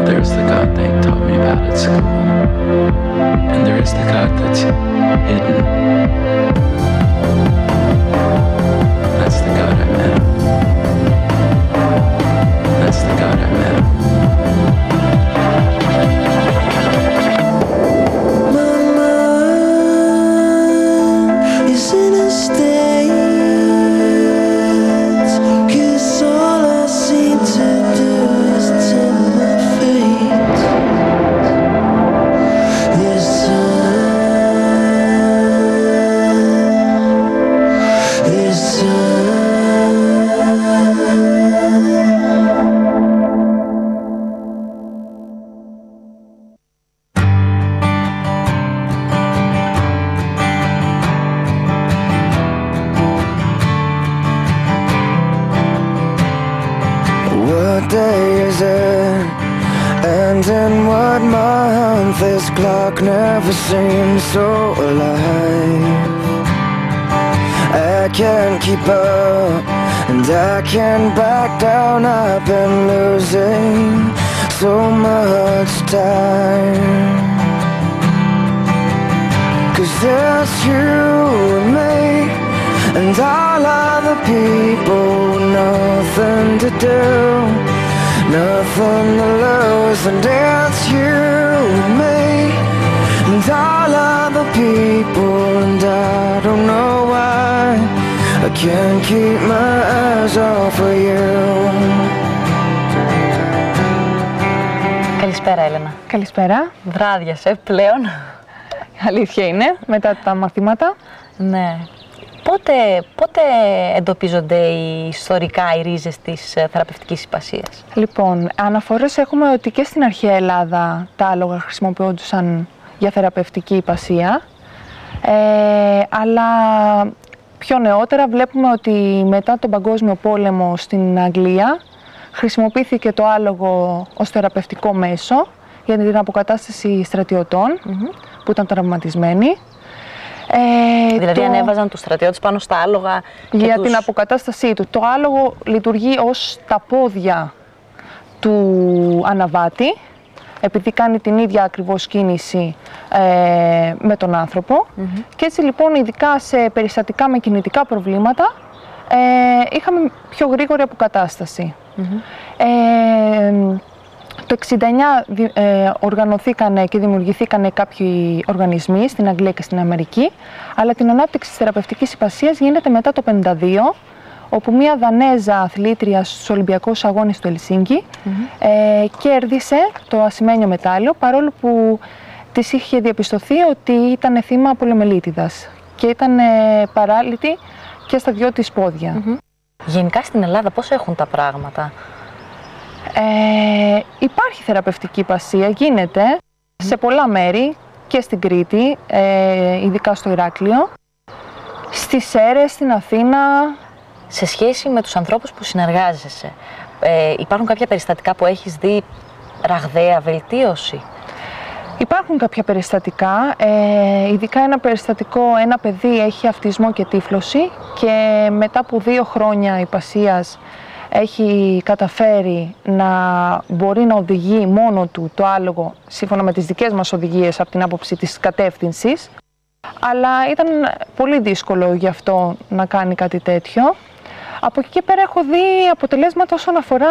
There's the God they taught me about at school, and there is the God that's hidden. That's the God I met. That's the God I met. My mind is in a state, 'cause all I seem to do is tempt my fate. This time. What day is it? And in what month? This clock never seems so alive. I can't keep up, and I can't back down. I've been losing so much time. 'Cause there's you and me, and all other people with nothing to do, nothing to lose. And it's you and me, and all other people, and I don't know why I can't keep my eyes off of you. Καλησπέρα, Έλενα. Καλησπέρα. Βράδιασε πλέον. Αλήθεια είναι, μετά τα μαθήματα. Ναι. Πότε εντοπίζονται ιστορικά οι ρίζες της θεραπευτικής υπασίας? Λοιπόν, αναφορές έχουμε ότι και στην αρχαία Ελλάδα τα άλογα χρησιμοποιούνταν για θεραπευτική υπασία, αλλά πιο νεότερα βλέπουμε ότι μετά τον Παγκόσμιο Πόλεμο στην Αγγλία χρησιμοποιήθηκε το άλογο ως θεραπευτικό μέσο για την αποκατάσταση στρατιωτών που ήταν τραυματισμένοι. Δηλαδή ανέβαζαν τους στρατιώτες πάνω στα άλογα για την αποκατάστασή του. Το άλογο λειτουργεί ως τα πόδια του αναβάτη, επειδή κάνει την ίδια ακριβώς κίνηση με τον άνθρωπο. Και έτσι λοιπόν, ειδικά σε περιστατικά με κινητικά προβλήματα, είχαμε πιο γρήγορη αποκατάσταση. Το 1969 οργανωθήκανε και δημιουργηθήκανε κάποιοι οργανισμοί στην Αγγλία και στην Αμερική, αλλά την ανάπτυξη της θεραπευτικής υπασίας γίνεται μετά το 1952, όπου μία Δανέζα αθλήτρια στους Ολυμπιακούς Αγώνες του Ελσίνκι κέρδισε το ασημένιο μετάλλιο, παρόλο που της είχε διαπιστωθεί ότι ήταν θύμα πολεμελίτιδας και ήταν παράλυτη και στα δυο της πόδια. Γενικά στην Ελλάδα πώς έχουν τα πράγματα? Υπάρχει θεραπευτική υπασία, γίνεται σε πολλά μέρη και στην Κρήτη, ειδικά στο Ηράκλειο, στις Σέρρες, στην Αθήνα. Σε σχέση με τους ανθρώπους που συνεργάζεσαι, υπάρχουν κάποια περιστατικά που έχεις δει ραγδαία βελτίωση? Υπάρχουν κάποια περιστατικά, ειδικά ένα περιστατικό, ένα παιδί έχει αυτισμό και τύφλωση και μετά από 2 χρόνια υπασίας έχει καταφέρει να μπορεί να οδηγεί μόνο του το άλογο σύμφωνα με τις δικές μας οδηγίες από την άποψη της κατεύθυνσης, αλλά ήταν πολύ δύσκολο γι' αυτό να κάνει κάτι τέτοιο. Από εκεί και πέρα έχω δει αποτελέσματα όσον αφορά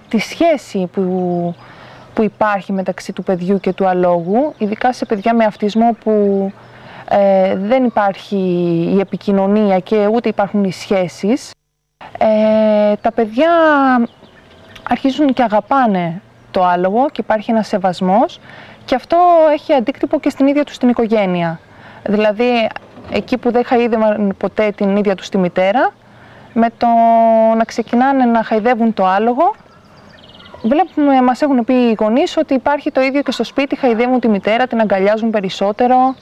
τη σχέση που υπάρχει μεταξύ του παιδιού και του αλόγου, ειδικά σε παιδιά με αυτισμό που δεν υπάρχει η επικοινωνία και ούτε υπάρχουν οι σχέσεις. Τα παιδιά αρχίζουν και αγαπάνε το άλογο και υπάρχει ένας σεβασμός και αυτό έχει αντίκτυπο και στην ίδια τους την οικογένεια. Δηλαδή, εκεί που δεν χαΐδευαν ποτέ την ίδια τους τη μητέρα, με το να ξεκινάνε να χαϊδεύουν το άλογο, βλέπουμε, μας έχουν πει οι γονείς ότι υπάρχει το ίδιο και στο σπίτι, χαϊδεύουν τη μητέρα, την αγκαλιάζουν περισσότερο.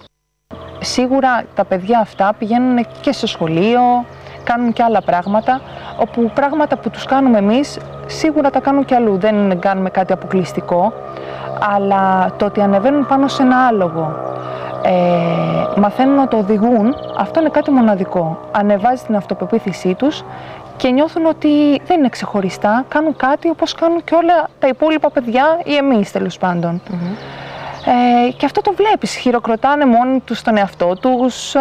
Σίγουρα τα παιδιά αυτά πηγαίνουν και στο σχολείο, κάνουν και άλλα πράγματα, όπου πράγματα που τους κάνουμε εμείς σίγουρα τα κάνουν και αλλού, δεν κάνουμε κάτι αποκλειστικό, αλλά το ότι ανεβαίνουν πάνω σε ένα άλογο, μαθαίνουν να το οδηγούν, αυτό είναι κάτι μοναδικό. Ανεβάζει την αυτοπεποίθησή τους και νιώθουν ότι δεν είναι ξεχωριστά, κάνουν κάτι όπως κάνουν και όλα τα υπόλοιπα παιδιά ή εμείς τέλος πάντων. Και αυτό το βλέπεις, χειροκροτάνε μόνοι τους τον εαυτό τους.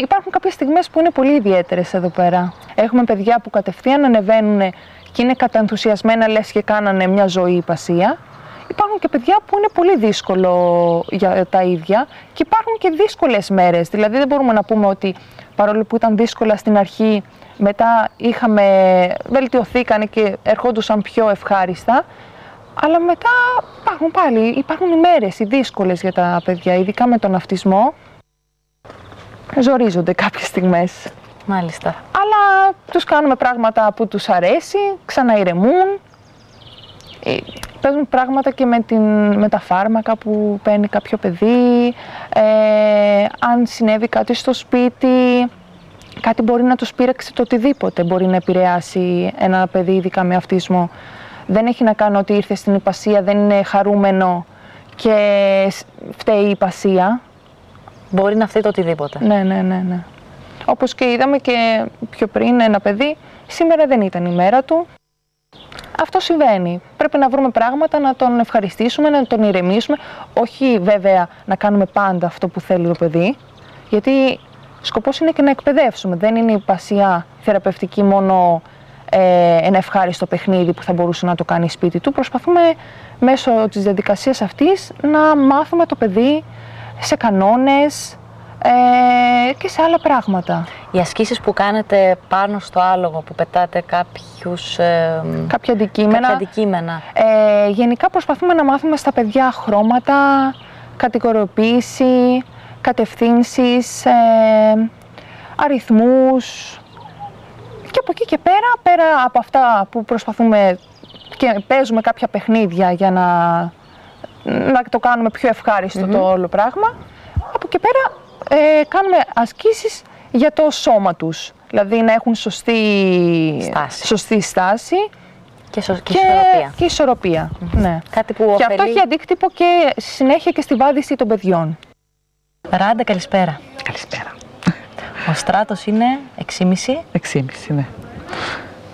Υπάρχουν κάποιες στιγμές που είναι πολύ ιδιαίτερες εδώ πέρα. Έχουμε παιδιά που κατευθείαν ανεβαίνουν και είναι καταενθουσιασμένα, λες και κάνανε μια ζωή υπασία. Υπάρχουν και παιδιά που είναι πολύ δύσκολο για τα ίδια και υπάρχουν και δύσκολες μέρες. Δηλαδή δεν μπορούμε να πούμε ότι παρόλο που ήταν δύσκολα στην αρχή, μετά βελτιωθήκανε και ερχόντουσαν πιο ευχάριστα. Αλλά μετά υπάρχουν ημέρες οι δύσκολες για τα παιδιά, ειδικά με τον αυτισμό. Ζορίζονται κάποιες στιγμές. Μάλιστα. Αλλά τους κάνουμε πράγματα που τους αρέσει, ξαναειρεμούν. Παίζουν πράγματα και με τα φάρμακα που παίρνει κάποιο παιδί. Αν συνέβη κάτι στο σπίτι, κάτι μπορεί να τους πείραξε, το οτιδήποτε μπορεί να επηρεάσει ένα παιδί, ειδικά με αυτισμό. Δεν έχει να κάνει ότι ήρθε στην υπασία, δεν είναι χαρούμενο και φταίει η υπασία. Μπορεί να φταίει το οτιδήποτε. Ναι. Όπως και είδαμε και πιο πριν ένα παιδί, σήμερα δεν ήταν η μέρα του. Αυτό συμβαίνει. Πρέπει να βρούμε πράγματα, να τον ευχαριστήσουμε, να τον ηρεμήσουμε. Όχι βέβαια να κάνουμε πάντα αυτό που θέλει το παιδί, γιατί σκοπός είναι και να εκπαιδεύσουμε. Δεν είναι η υπασία θεραπευτική μόνο ένα ευχάριστο παιχνίδι που θα μπορούσε να το κάνει σπίτι του. Προσπαθούμε μέσω της διαδικασίας αυτής να μάθουμε το παιδί σε κανόνες και σε άλλα πράγματα. Οι ασκήσεις που κάνετε πάνω στο άλογο, που πετάτε κάποια αντικείμενα. Γενικά προσπαθούμε να μάθουμε στα παιδιά χρώματα, κατηγοριοποίηση, κατευθύνσεις, αριθμούς. Και από εκεί και πέρα από αυτά που προσπαθούμε και παίζουμε κάποια παιχνίδια για να το κάνουμε πιο ευχάριστο το όλο πράγμα, από εκεί πέρα κάνουμε ασκήσεις για το σώμα τους. Δηλαδή να έχουν σωστή στάση και ισορροπία. Ναι. Κάτι που και αυτό έχει αντίκτυπο και στη συνέχεια και στη βάδιση των παιδιών. Ράντα, καλησπέρα. Καλησπέρα. Ο Στράτος είναι 6,5. 6,5, ναι.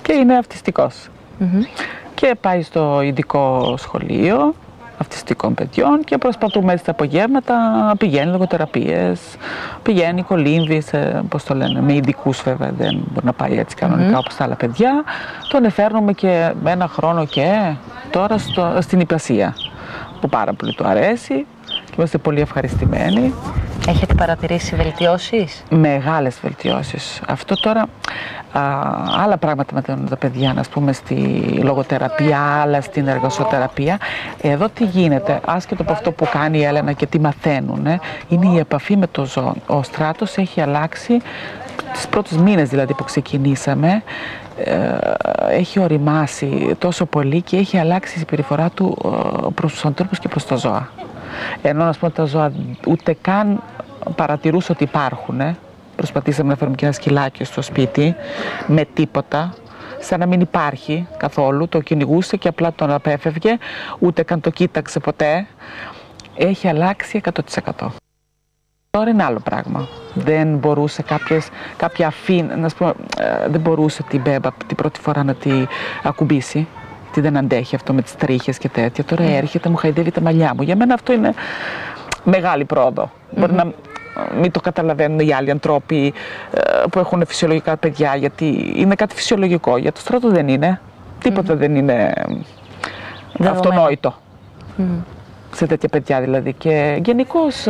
Και είναι αυτιστικός. Και πάει στο ειδικό σχολείο αυτιστικών παιδιών και προσπαθούμε στα απογεύματα, πηγαίνει λογοθεραπείες, πηγαίνει κολύμβη, πώς το λένε, με ειδικούς βέβαια, δεν μπορεί να πάει έτσι κανονικά όπως τα άλλα παιδιά. Τον εφέρνουμε και ένα χρόνο και τώρα στην υπασία, που πάρα πολύ του αρέσει και είμαστε πολύ ευχαριστημένοι. Έχετε παρατηρήσει βελτιώσεις? Μεγάλες βελτιώσεις. Αυτό τώρα, άλλα πράγματα μαθαίνουν τα παιδιά, ας πούμε, στη λογοθεραπεία, άλλα στην εργασοθεραπεία. Εδώ τι γίνεται, άσχετο από αυτό που κάνει η Έλενα και τι μαθαίνουν, είναι η επαφή με το ζώο. Ο Στράτος έχει αλλάξει τις πρώτες μήνες δηλαδή που ξεκινήσαμε, έχει οριμάσει τόσο πολύ και έχει αλλάξει η συμπεριφορά του προς τους ανθρώπους και προς τα ζώα. Ενώ, ας πούμε, τα ζώα ούτε καν παρατηρούσε ότι υπάρχουν. Προσπαθήσαμε να φέρουμε και ένα σκυλάκι στο σπίτι με τίποτα, σαν να μην υπάρχει καθόλου. Το κυνηγούσε και απλά τον απέφευγε, ούτε καν το κοίταξε ποτέ. Έχει αλλάξει 100%. Τώρα είναι άλλο πράγμα. Δεν μπορούσε κάποια αφήν, δεν μπορούσε την μπέμπα την πρώτη φορά να τη ακουμπήσει. Τι δεν αντέχει αυτό με τις τρίχες και τέτοια. Τώρα έρχεται, μου χαϊδεύει τα μαλλιά μου. Για μένα αυτό είναι μεγάλη πρόοδο. Μπορεί να μην το καταλαβαίνουν οι άλλοι ανθρώποι που έχουν φυσιολογικά παιδιά, γιατί είναι κάτι φυσιολογικό. Για το Στράτο δεν είναι. Τίποτα δεν είναι αυτονόητο. Σε τέτοια παιδιά δηλαδή. Και γενικώς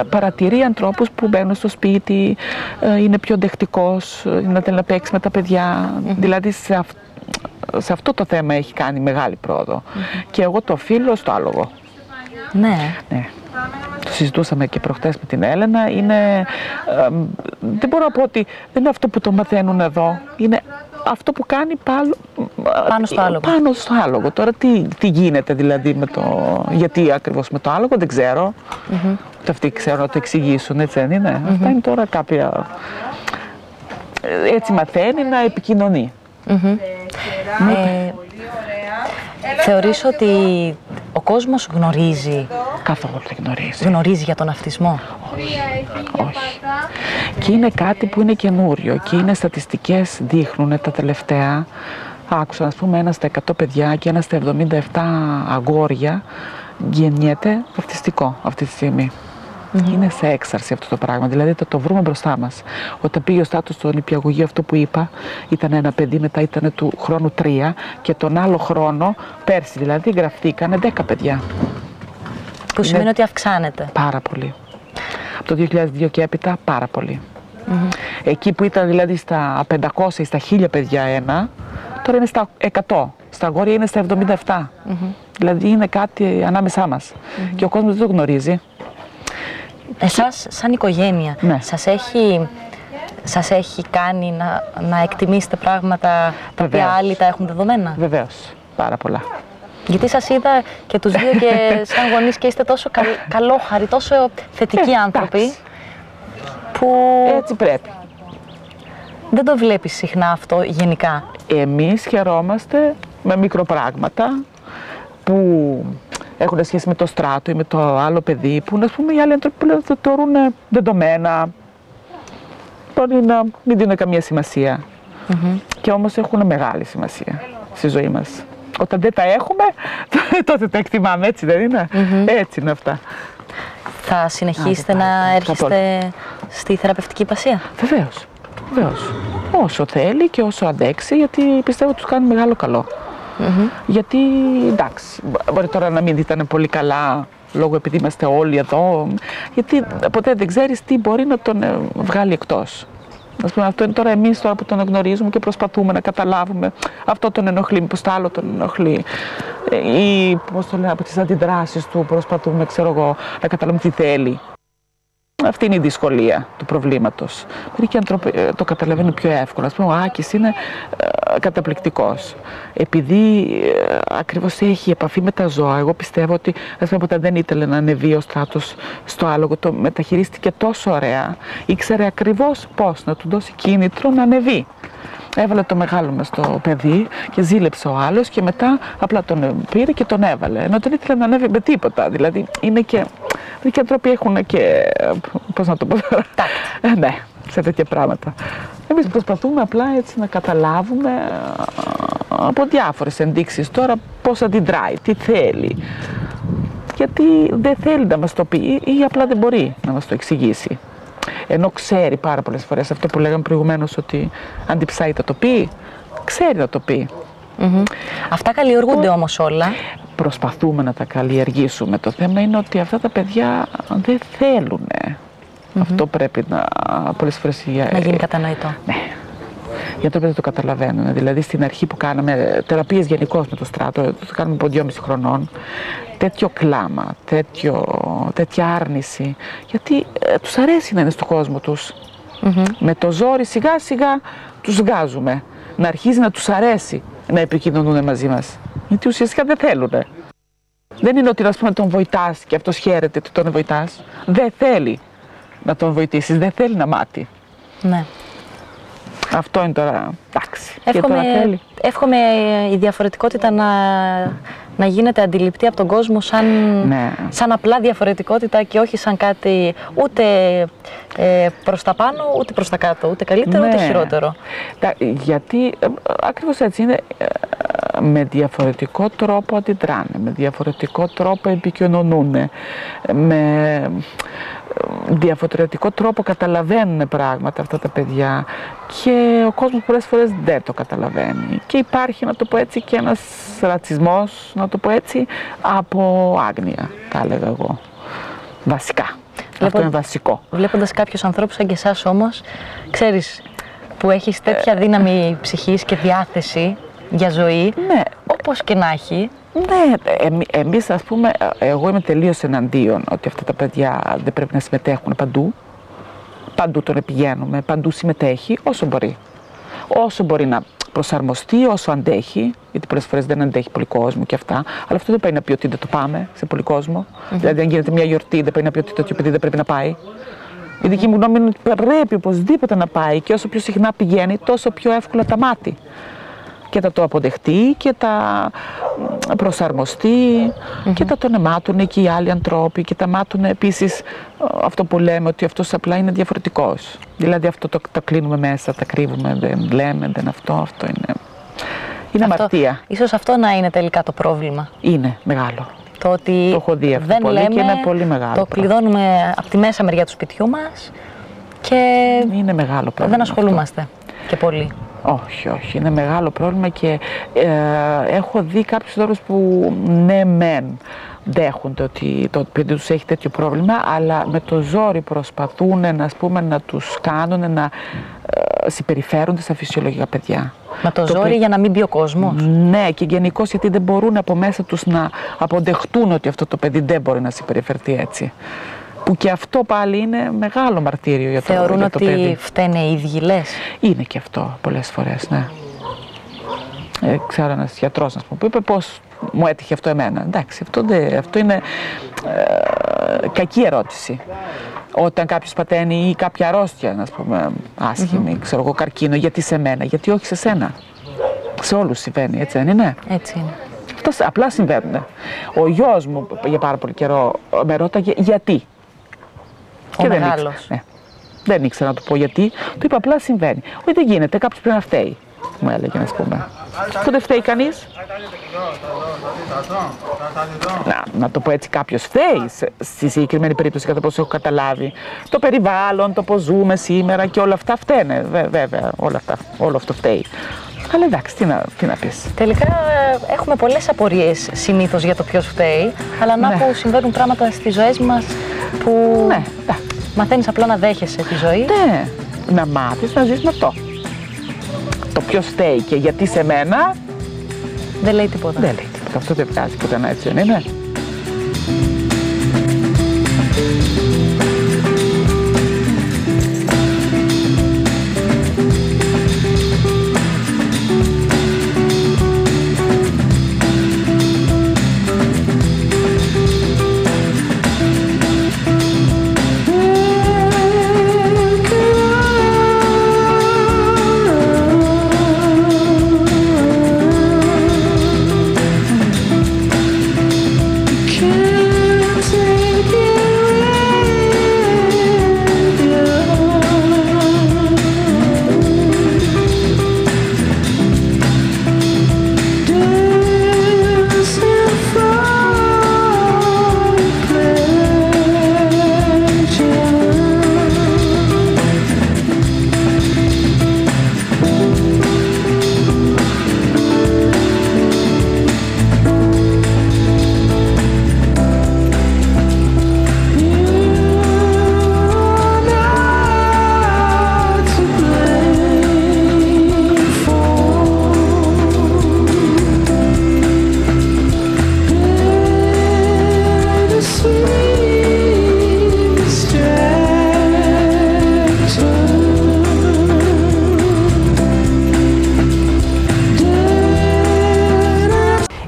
παρατηρεί ανθρώπους που μπαίνουν στο σπίτι, είναι πιο δεχτικός, να θέλει να παίξει με τα παιδιά. Δηλαδή σε αυτό το θέμα έχει κάνει μεγάλη πρόοδο. Και εγώ το οφείλω στο άλογο. Ναι. Το συζητούσαμε και προχτές με την Έλενα. Δεν μπορώ να πω ότι δεν είναι αυτό που το μαθαίνουν εδώ. Είναι αυτό που κάνει πάνω στο άλογο. Τώρα τι γίνεται δηλαδή γιατί ακριβώς με το άλογο δεν ξέρω. Ούτε αυτοί ξέρουν να το εξηγήσουν, έτσι δεν είναι. Αυτά είναι τώρα κάποια... Έτσι μαθαίνει να επικοινωνεί. Θεωρείς ότι ο κόσμος γνωρίζει Καθόλου δεν γνωρίζει. Γνωρίζει για τον αυτισμό? Όχι. Και είναι κάτι που είναι καινούριο και είναι στατιστικές δείχνουν τα τελευταία. Άκουσα, ας πούμε, 1 στα 100 παιδιά και 1 στα 77 αγόρια γεννιέται αυτιστικό αυτή τη στιγμή. Είναι σε έξαρση αυτό το πράγμα, δηλαδή θα το βρούμε μπροστά μας. Όταν πήγε ο Στάτος στον νηπιαγωγείο, αυτό που είπα, ήταν ένα παιδί, μετά ήταν του χρόνου 3 και τον άλλο χρόνο, πέρσι δηλαδή, γραφτήκανε 10 παιδιά. Που σημαίνει ότι αυξάνεται. Πάρα πολύ. Από το 2002 και έπειτα πάρα πολύ. Εκεί που ήταν δηλαδή στα 500 ή στα 1000 παιδιά ένα, τώρα είναι στα 100. Στα αγόρια είναι στα 77. Δηλαδή είναι κάτι ανάμεσά μας. Και ο κόσμος δεν το γνωρίζει. Εσάς σαν οικογένεια, Ναι. σας έχει κάνει να εκτιμήσετε πράγματα τα οποία άλλοι τα έχουν δεδομένα? Βεβαίως. Πάρα πολλά. Γιατί σας είδα και τους δύο και σαν γονείς και είστε τόσο καλόχαροι, τόσο θετικοί άνθρωποι, εντάξει. που Έτσι πρέπει. δεν το βλέπεις συχνά αυτό γενικά. Εμείς χαιρόμαστε με μικροπράγματα που έχουν σχέση με το Στράτο ή με το άλλο παιδί που, ας πούμε, οι άλλοι άνθρωποι που το θεωρούν δεδομένα, μπορεί να μην δίνουν καμία σημασία. Και όμως έχουν μεγάλη σημασία στη ζωή μας. Όταν δεν τα έχουμε, τότε τα εκτιμάμε, έτσι δεν είναι? Έτσι είναι αυτά. Θα συνεχίσετε να έρχεστε στη θεραπευτική υπασία? Βεβαίως. Βεβαίως. Όσο θέλει και όσο αντέξει, γιατί πιστεύω ότι τους κάνει μεγάλο καλό. Γιατί εντάξει, μπορεί τώρα να μην ήταν πολύ καλά λόγω επειδή είμαστε όλοι εδώ, γιατί ποτέ δεν ξέρεις τι μπορεί να τον βγάλει εκτός. Ας πούμε, αυτό είναι τώρα εμείς τώρα που τον γνωρίζουμε και προσπαθούμε να καταλάβουμε αυτό τον ενοχλεί, μήπως το άλλο τον ενοχλεί, ή πώς το λέω, από τις αντιδράσεις του προσπαθούμε, ξέρω εγώ, να καταλάβουμε τι θέλει. Αυτή είναι η δυσκολία του προβλήματος. Μερικοί άνθρωποι το καταλαβαίνουν πιο εύκολα. Ας πούμε, ο Άκης είναι καταπληκτικός. Επειδή ακριβώς έχει επαφή με τα ζώα, εγώ πιστεύω ότι, ας πούμε, όταν δεν ήθελε να ανεβεί ο Στράτος στο άλογο, το μεταχειρίστηκε τόσο ωραία. Ήξερε ακριβώς πώς να του δώσει κίνητρο να ανεβεί. Έβαλε το μεγάλο μες στο παιδί και ζήλεψε ο άλλος και μετά απλά τον πήρε και τον έβαλε. Ενώ δεν ήθελε να ανέβει με τίποτα. Δηλαδή είναι και. Μερικοί άνθρωποι έχουν και. Πώς να το πω τώρα. Ναι, σε τέτοια πράγματα. Εμείς προσπαθούμε απλά έτσι να καταλάβουμε από διάφορες ενδείξεις τώρα πώς αντιδράει, τι θέλει. Γιατί δεν θέλει να μας το πει ή απλά δεν μπορεί να μας το εξηγήσει. Ενώ ξέρει πάρα πολλές φορές αυτό που λέγαμε προηγουμένως, ότι αν διψάει θα το πει, ξέρει να το πει. Αυτά καλλιεργούνται όμως όλα. Προσπαθούμε να τα καλλιεργήσουμε. Το θέμα είναι ότι αυτά τα παιδιά δεν θέλουν. Αυτό πρέπει να πολλές φορές να γίνει κατανοητό. Ναι. Οι άνθρωποι δεν το καταλαβαίνουν. Δηλαδή στην αρχή που κάναμε θεραπείες γενικώς με το Στράτο, το κάνουμε από 2,5 χρονών, τέτοιο κλάμα, τέτοια άρνηση, γιατί τους αρέσει να είναι στον κόσμο τους. Με το ζόρι σιγά σιγά τους βγάζουμε. Να αρχίζει να τους αρέσει να επικοινωνούν μαζί μας. Γιατί ουσιαστικά δεν θέλουν. Δεν είναι ότι, ας πούμε, τον βοηθάς και αυτός χαίρεται ότι τον βοηθάς. Δεν θέλει να τον βοηθήσεις, δεν θέλει να μάθει. Ναι. Αυτό είναι τώρα, εντάξει. Εύχομαι η διαφορετικότητα να γίνεται αντιληπτή από τον κόσμο σαν απλά διαφορετικότητα και όχι σαν κάτι ούτε προς τα πάνω ούτε προς τα κάτω, ούτε καλύτερο ούτε χειρότερο. Γιατί ακριβώς έτσι είναι, με διαφορετικό τρόπο αντιδράνε, με διαφορετικό τρόπο επικοινωνούν, με διαφορετικό τρόπο καταλαβαίνουν πράγματα αυτά τα παιδιά και ο κόσμος πολλές φορές δεν το καταλαβαίνει και υπάρχει, να το πω έτσι, και ένας ρατσισμός, να το πω έτσι, από άγνοια, θα έλεγα εγώ, βασικά. Αυτό είναι βασικό. Βλέποντας κάποιους ανθρώπους σαν και εσάς όμως, ξέρεις, που έχεις τέτοια δύναμη ψυχής και διάθεση για ζωή, όπως και να έχει. Ναι, εμείς, ας πούμε, εγώ είμαι τελείως εναντίον ότι αυτά τα παιδιά δεν πρέπει να συμμετέχουν παντού. Παντού τον πηγαίνουμε, παντού συμμετέχει όσο μπορεί. Όσο μπορεί να προσαρμοστεί, όσο αντέχει, γιατί πολλές φορές δεν αντέχει πολύ κόσμο και αυτά. Αλλά αυτό δεν πάει να πει ότι δεν το πάμε σε πολύ κόσμο. Δηλαδή, αν γίνεται μια γιορτή, δεν πάει να πει ότι το παιδί δεν πρέπει να πάει. Η δική μου γνώμη είναι ότι πρέπει οπωσδήποτε να πάει και όσο πιο συχνά πηγαίνει, τόσο πιο εύκολα τα μάθει. και θα το αποδεχτεί και θα προσαρμοστεί και θα τον μάθουν και οι άλλοι ανθρώποι και θα μάθουν επίσης αυτό που λέμε, ότι αυτός απλά είναι διαφορετικός. Δηλαδή αυτό το κλείνουμε μέσα, τα κρύβουμε, δεν λέμε, δεν αυτό είναι αμαρτία. Ίσως αυτό να είναι τελικά το πρόβλημα. Είναι μεγάλο. Το ότι το έχω δει αυτό δεν πολύ λέμε, και είναι πολύ μεγάλο. Το κλειδώνουμε από τη μέσα μεριά του σπιτιού μας και είναι μεγάλο πρόβλημα, δεν ασχολούμαστε και πολύ. Όχι, όχι. Είναι μεγάλο πρόβλημα και έχω δει κάποιους ανθρώπους που ναι μεν δέχονται ότι το παιδί τους έχει τέτοιο πρόβλημα, αλλά με το ζόρι προσπαθούν να τους κάνουν να συμπεριφέρονται στα φυσιολογικά παιδιά. Με το ζόρι για να μην μπει ο κόσμος. Ναι, και γενικώς γιατί δεν μπορούν από μέσα τους να αποδεχτούν ότι αυτό το παιδί δεν μπορεί να συμπεριφερθεί έτσι. Που και αυτό πάλι είναι μεγάλο μαρτύριο για το παιδί. Θεωρούν ότι φταίνε οι ίδιοι, λες? Είναι και αυτό πολλές φορές, ναι. Ξέρω ένας γιατρός που είπε πώς μου έτυχε αυτό εμένα. Εντάξει, αυτό είναι κακή ερώτηση. Όταν κάποιος παταίνει ή κάποια αρρώστια, ας πούμε, άσχημη, ξέρω εγώ, καρκίνο, γιατί σε μένα, γιατί όχι σε σένα. Σε όλους συμβαίνει, έτσι δεν είναι? Έτσι είναι. Αυτά απλά συμβαίνουν. Ο γιος μου για πάρα πολύ καιρό με ρώταγε γιατί. Ο μεγάλος. Δεν ήξερα να του πω γιατί. Του είπα απλά συμβαίνει. Όχι, δεν γίνεται, κάποιος πρέπει να φταίει. Μου έλεγε, να πούμε. Αυτό δεν φταίει κανείς. Να το πω έτσι, κάποιος φταίει στη συγκεκριμένη περίπτωση, κατά πώς έχω καταλάβει. Το περιβάλλον, το πώς ζούμε σήμερα και όλα αυτά φταίνε. Βέβαια, όλο αυτό φταίει. Αλλά εντάξει, τι να πεις. Τελικά έχουμε πολλές απορίες συνήθως για το ποιος φταίει, αλλά να που συμβαίνουν πράγματα στις ζωές μας που μαθαίνεις απλά να δέχεσαι τη ζωή. Ναι, να μάθεις να ζεις με αυτό. Το ποιος φταίει και γιατί σε μένα δεν λέει τίποτα. Δεν λέει τίποτα. Αυτό δεν βγάζει ποτέ, έτσι δεν είναι?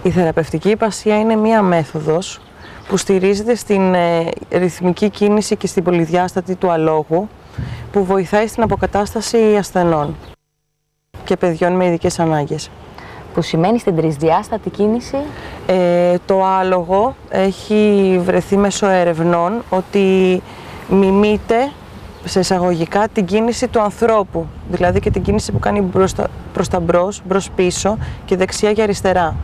Η θεραπευτική υπασία είναι μία μέθοδος που στηρίζεται στην ρυθμική κίνηση και στην πολυδιάστατη του αλόγου, που βοηθάει στην αποκατάσταση ασθενών και παιδιών με ειδικές ανάγκες. Που σημαίνει στην τρισδιάστατη κίνηση? Το άλογο έχει βρεθεί μέσω ερευνών ότι μιμείται σε εισαγωγικά την κίνηση του ανθρώπου, δηλαδή και την κίνηση που κάνει προς τα μπρος, μπρος πίσω και δεξιά και αριστερά.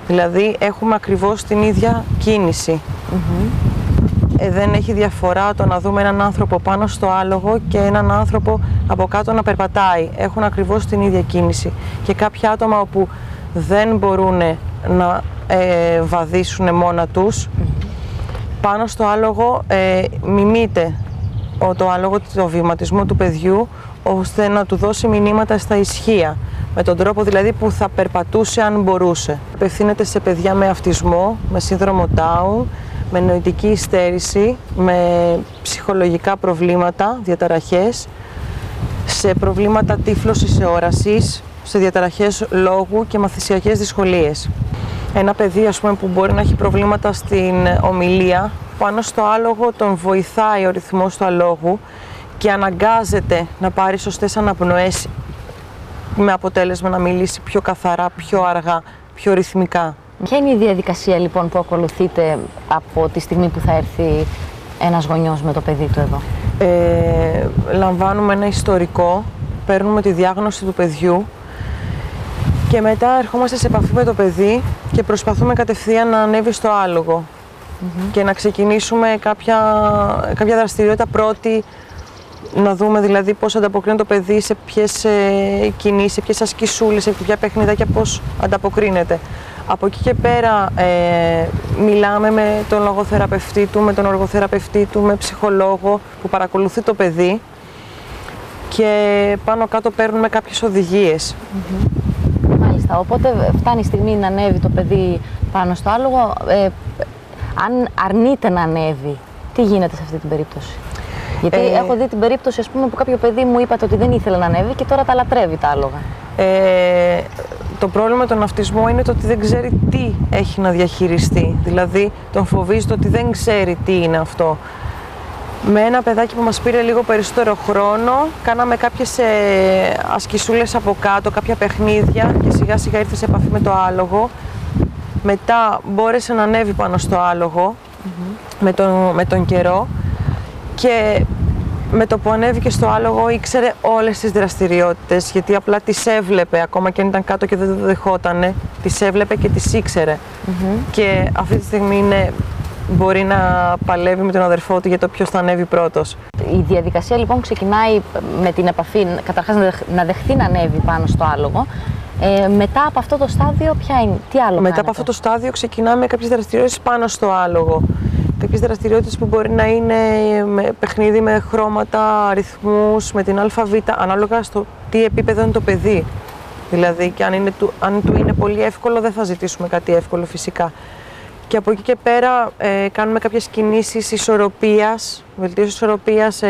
Δηλαδή έχουμε ακριβώς την ίδια κίνηση. Δεν έχει διαφορά το να δούμε έναν άνθρωπο πάνω στο άλογο και έναν άνθρωπο από κάτω να περπατάει. Έχουν ακριβώς την ίδια κίνηση. Και κάποια άτομα όπου δεν μπορούν να βαδίσουν μόνα τους, πάνω στο άλογο μιμείται το άλογο το βηματισμό του παιδιού, ώστε να του δώσει μηνύματα στα ισχύα, με τον τρόπο δηλαδή που θα περπατούσε αν μπορούσε. Απευθύνεται σε παιδιά με αυτισμό, με σύνδρομο Down, με νοητική υστέρηση, με ψυχολογικά προβλήματα, διαταραχές, σε προβλήματα τύφλωσης όρασης, σε διαταραχές λόγου και μαθησιακές δυσκολίες. Ένα παιδί, ας πούμε, που μπορεί να έχει προβλήματα στην ομιλία, πάνω στο άλογο τον βοηθάει ο ρυθμός του αλόγου και αναγκάζεται να πάρει σωστές αναπνοές με αποτέλεσμα να μιλήσει πιο καθαρά, πιο αργά, πιο ρυθμικά. Ποια είναι η διαδικασία λοιπόν που ακολουθείτε από τη στιγμή που θα έρθει ένας γονιός με το παιδί του εδώ? Λαμβάνουμε ένα ιστορικό, παίρνουμε τη διάγνωση του παιδιού και μετά ερχόμαστε σε επαφή με το παιδί και προσπαθούμε κατευθείαν να ανέβει στο άλογο και να ξεκινήσουμε κάποια δραστηριότητα πρώτη, να δούμε δηλαδή πώς ανταποκρίνεται το παιδί, σε ποιες κινήσεις, σε ποιες ασκησούλες, σε ποια παιχνιδάκια πώς ανταποκρίνεται. Από εκεί και πέρα μιλάμε με τον λογοθεραπευτή του, με τον οργοθεραπευτή του, με ψυχολόγο που παρακολουθεί το παιδί και πάνω κάτω παίρνουμε κάποιες οδηγίες. Μάλιστα, οπότε φτάνει η στιγμή να ανέβει το παιδί πάνω στο άλογο. Αν αρνείται να ανέβει, τι γίνεται σε αυτή την περίπτωση? Γιατί έχω δει την περίπτωση, ας πούμε, που κάποιο παιδί μου είπατε ότι δεν ήθελε να ανέβει και τώρα τα λατρεύει τα άλογα. Το πρόβλημα με τον αυτισμό είναι το ότι δεν ξέρει τι έχει να διαχειριστεί. Δηλαδή, τον φοβίζει το ότι δεν ξέρει τι είναι αυτό. Με ένα παιδάκι που μας πήρε λίγο περισσότερο χρόνο, κάναμε κάποιες ασκησούλες από κάτω, κάποια παιχνίδια και σιγά σιγά ήρθε σε επαφή με το άλογο. Μετά μπόρεσε να ανέβει πάνω στο άλογο με τον καιρό και με το που ανέβηκε στο άλογο ήξερε όλες τις δραστηριότητες, γιατί απλά τις έβλεπε, ακόμα και αν ήταν κάτω και δεν το δεχότανε, τις έβλεπε και τις ήξερε. Και αυτή τη στιγμή μπορεί να παλεύει με τον αδερφό του για το ποιος θα ανέβει πρώτος. Η διαδικασία λοιπόν ξεκινάει με την επαφή, καταρχάς να δεχθεί να ανέβει πάνω στο άλογο. Μετά από αυτό το στάδιο, ποια είναι, τι άλλο Μετά από αυτό το στάδιο ξεκινάμε κάποιες δραστηριότητες πάνω στο άλογο. Κάποιες δραστηριότητες που μπορεί να είναι με παιχνίδι με χρώματα, αριθμούς, με την αλφαβήτα, ανάλογα στο τι επίπεδο είναι το παιδί. Δηλαδή, και αν του είναι πολύ εύκολο, δεν θα ζητήσουμε κάτι εύκολο φυσικά. Και από εκεί και πέρα κάνουμε κάποιες κινήσεις ισορροπίας, βελτίωση ισορροπίας,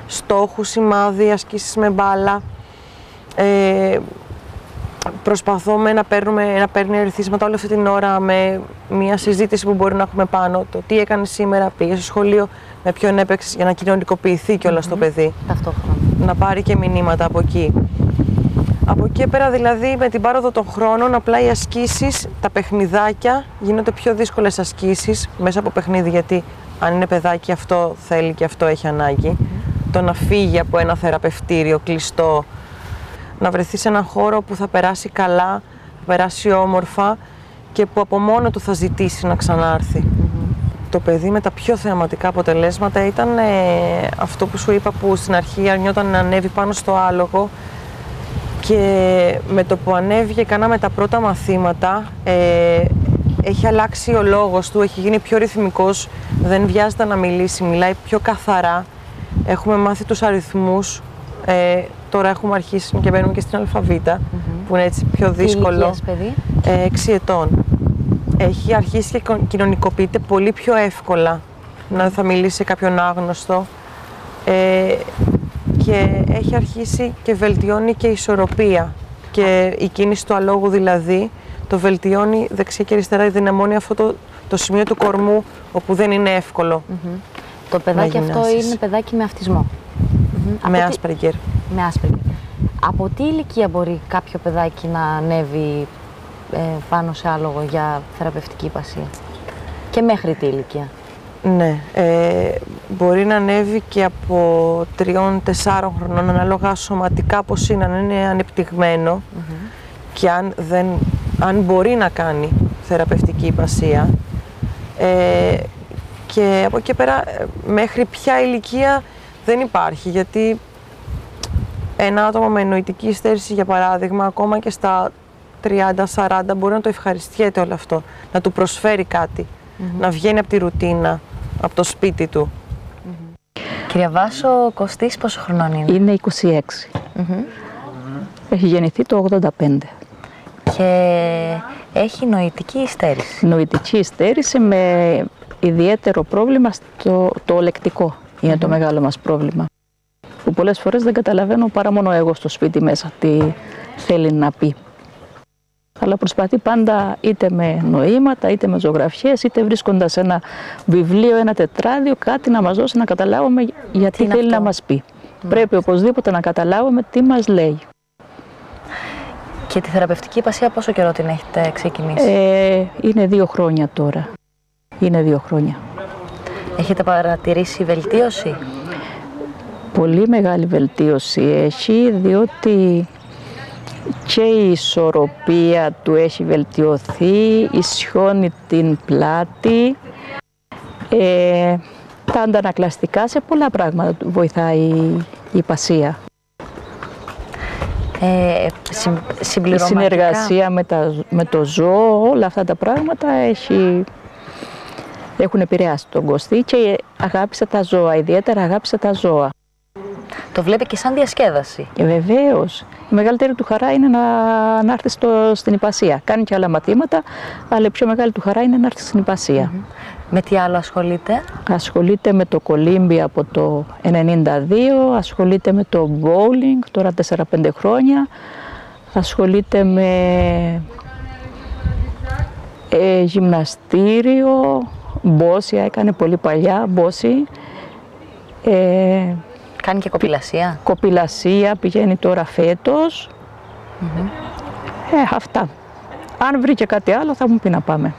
στόχους, σημάδι, ασκήσεις με μπάλα. Προσπαθούμε να παίρνει ερεθίσματα όλη αυτή την ώρα με μια συζήτηση που μπορεί να έχουμε πάνω. Το τι έκανε σήμερα, πήγε στο σχολείο, με ποιον έπαιξες, για να κοινωνικοποιηθεί κιόλας το παιδί. Ταυτόχρονα. Να πάρει και μηνύματα από εκεί. Από εκεί πέρα δηλαδή με την πάροδο των χρόνων απλά οι ασκήσεις, τα παιχνιδάκια γίνονται πιο δύσκολες ασκήσεις μέσα από παιχνίδι, γιατί αν είναι παιδάκι αυτό θέλει και αυτό έχει ανάγκη. Το να φύγει από ένα θεραπευτήριο κλειστό, να βρεθεί σε έναν χώρο που θα περάσει καλά, θα περάσει όμορφα και που από μόνο του θα ζητήσει να ξανάρθει. Το παιδί με τα πιο θεαματικά αποτελέσματα ήταν αυτό που σου είπα, που στην αρχή αρνιόταν να ανέβει πάνω στο άλογο και με το που ανέβηκε κάναμε τα πρώτα μαθήματα, έχει αλλάξει ο λόγος του, έχει γίνει πιο ρυθμικός, δεν βιάζεται να μιλήσει, μιλάει πιο καθαρά, έχουμε μάθει τους αριθμούς. Τώρα έχουμε αρχίσει και μπαίνουμε και στην αλφαβήτα, που είναι έτσι πιο δύσκολο. Τι ηλικίας, παιδί? 6 ετών. Έχει αρχίσει και κοινωνικοποιείται πολύ πιο εύκολα, να θα μιλήσει σε κάποιον άγνωστο. Και έχει αρχίσει και βελτιώνει και ισορροπία. Και η κίνηση του αλόγου δηλαδή το βελτιώνει δεξιά και αριστερά, δυναμώνει αυτό το σημείο του κορμού όπου δεν είναι εύκολο. Το παιδάκι αυτό είναι παιδάκι με αυτισμό. Με Άσπεργκερ. Με Άσπεργκερ. Από τι ηλικία μπορεί κάποιο παιδάκι να ανέβει πάνω σε άλογο για θεραπευτική υπασία? Και μέχρι τι ηλικία? Ναι, μπορεί να ανέβει και από 3-4 χρονών, ανάλογα σωματικά πώς είναι, αν είναι ανεπτυγμένο και αν μπορεί να κάνει θεραπευτική υπασία. Και από εκεί πέρα μέχρι ποια ηλικία δεν υπάρχει, γιατί ένα άτομο με νοητική στέρηση, για παράδειγμα, ακόμα και στα 30-40 μπορεί να το ευχαριστιέται όλο αυτό, να του προσφέρει κάτι, να βγαίνει από τη ρουτίνα, από το σπίτι του. Κυρία Βάσο, ο Κωστής πόσο χρονών είναι? Είναι 26. Έχει γεννηθεί το 85. Και έχει νοητική υστέρηση. Νοητική υστέρηση με ιδιαίτερο πρόβλημα το λεκτικό. Είναι το μεγάλο μας πρόβλημα. Που πολλές φορές δεν καταλαβαίνω παρά μόνο εγώ στο σπίτι μέσα τι θέλει να πει. Αλλά προσπαθεί πάντα είτε με νοήματα, είτε με ζωγραφιές, είτε βρίσκοντας ένα βιβλίο, ένα τετράδιο, κάτι να μας δώσει να καταλάβουμε γιατί θέλει να μας πει. Πρέπει οπωσδήποτε να καταλάβουμε τι μας λέει. Και τη θεραπευτική υπασία πόσο καιρό την έχετε ξεκινήσει? Είναι 2 χρόνια τώρα. Είναι 2 χρόνια. Έχετε παρατηρήσει βελτίωση? Πολύ μεγάλη βελτίωση έχει, διότι και η ισορροπία του έχει βελτιωθεί, ισιώνει την πλάτη, τα αντανακλαστικά, σε πολλά πράγματα βοηθάει η υπασία. Η συνεργασία με το ζώο, όλα αυτά τα πράγματα έχουν επηρεάσει τον Κωστή και αγάπησε τα ζώα, ιδιαίτερα αγάπησε τα ζώα. Το βλέπει και σαν διασκέδαση. Βεβαίως. Η μεγαλύτερη του χαρά είναι να έρθει στην υπασία. Κάνει και άλλα μαθήματα, αλλά η πιο μεγάλη του χαρά είναι να έρθει στην υπασία. Με τι άλλο ασχολείται? Ασχολείται με το κολύμπι από το 1992, ασχολείται με το bowling τώρα 4-5 χρόνια, ασχολείται με γυμναστήριο, μπόσια, έκανε πολύ παλιά μπόση. Κάνει και κοπηλασία. Κοπηλασία, πηγαίνει τώρα φέτος. Αυτά. Αν βρει και κάτι άλλο θα μου πει να πάμε.